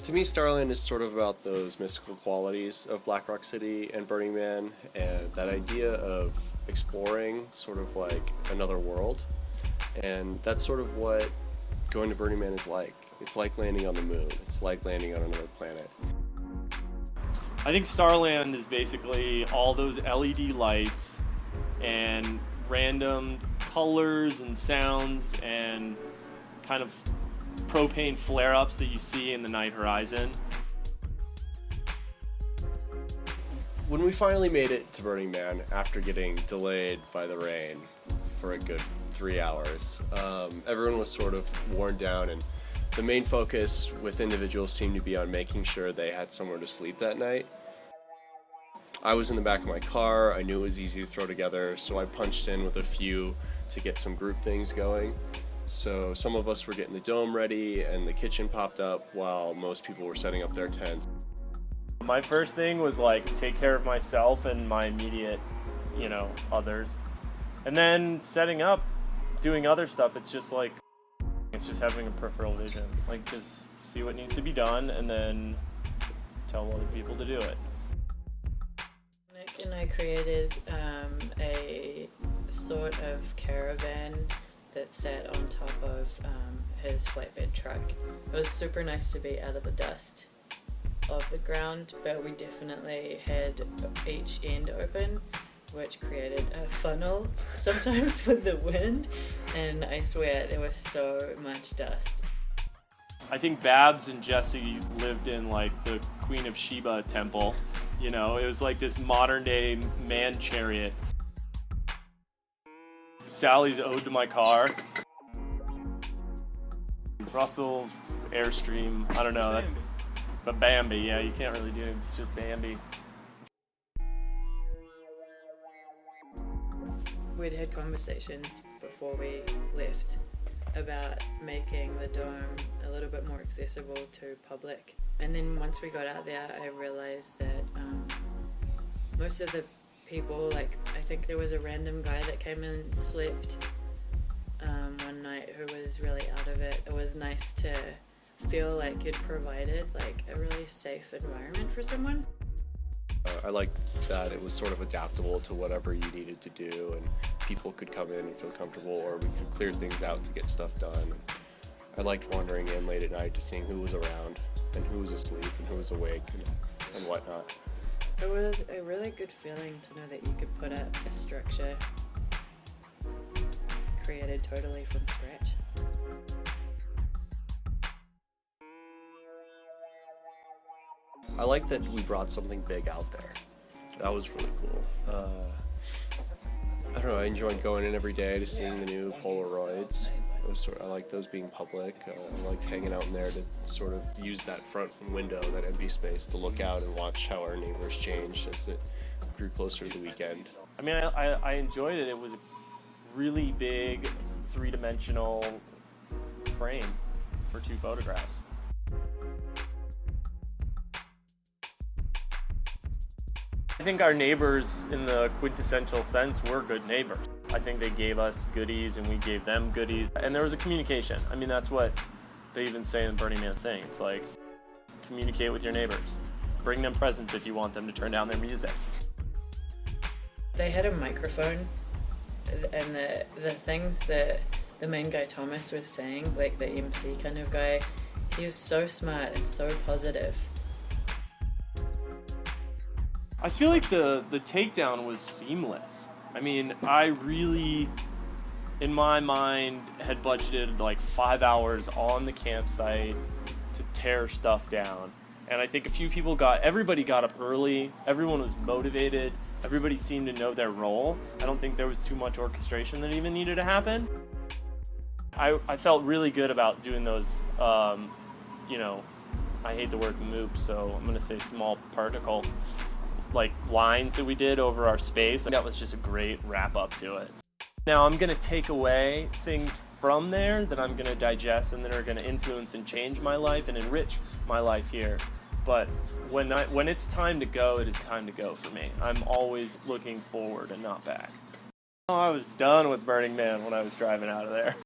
To me, Starland is sort of about those mystical qualities of Black Rock City and Burning Man, and that idea of exploring sort of like another world. And that's sort of what going to Burning Man is like. It's like landing on the moon. It's like landing on another planet. I think Starland is basically all those LED lights and random colors and sounds and kind of propane flare-ups that you see in the night horizon. When we finally made it to Burning Man after getting delayed by the rain for a good 3 hours, everyone was sort of worn down, and the main focus with individuals seemed to be on making sure they had somewhere to sleep that night. I was in the back of my car. I knew it was easy to throw together, so I punched in with a few to get some group things going. So some of us were getting the dome ready and the kitchen popped up while most people were setting up their tents. My first thing was like take care of myself and my immediate, others. And then setting up, doing other stuff, it's just having a peripheral vision. Like just see what needs to be done and then tell other people to do it. Nick and I created a sort of caravan that sat on top of his flatbed truck. It was super nice to be out of the dust of the ground, but we definitely had each end open, which created a funnel sometimes with the wind, and I swear there was so much dust. I think Babs and Jesse lived in like the Queen of Sheba temple. It was like this modern day man chariot. Sally's ode to my car. Russell's Airstream, I don't know. But Bambi, yeah, you can't really do it. It's just Bambi. We'd had conversations before we left about making the dome a little bit more accessible to public. And then once we got out there, I realized that most of the people, I think there was a random guy that came in and slept one night who was really out of it. It was nice to feel like you'd provided a really safe environment for someone. I liked that it was sort of adaptable to whatever you needed to do, and people could come in and feel comfortable, or we could clear things out to get stuff done. I liked wandering in late at night to seeing who was around and who was asleep and who was awake and whatnot. It was a really good feeling to know that you could put up a structure created totally from scratch. I like that we brought something big out there. That was really cool. I don't know, I enjoyed going in every day to seeing the new Polaroids. I like those being public. I like hanging out in there to sort of use that front window, that empty space, to look out and watch how our neighbors changed as it grew closer to the weekend. I mean, I enjoyed it. It was a really big, three-dimensional frame for 2 photographs. I think our neighbors, in the quintessential sense, were good neighbors. I think they gave us goodies and we gave them goodies. And there was a communication. I mean, that's what they even say in the Burning Man thing. It's like, communicate with your neighbors. Bring them presents if you want them to turn down their music. They had a microphone, and the things that the main guy Thomas was saying, like the MC kind of guy, he was so smart and so positive. I feel like the takedown was seamless. I mean, I really, in my mind, had budgeted 5 hours on the campsite to tear stuff down. And I think everybody got up early, everyone was motivated, everybody seemed to know their role. I don't think there was too much orchestration that even needed to happen. I felt really good about doing those, I hate the word moop, so I'm gonna say small particle, lines that we did over our space. That was just a great wrap up to it. Now I'm gonna take away things from there that I'm gonna digest and that are gonna influence and change my life and enrich my life here. But when it's time to go, it is time to go for me. I'm always looking forward and not back. I was done with Burning Man when I was driving out of there.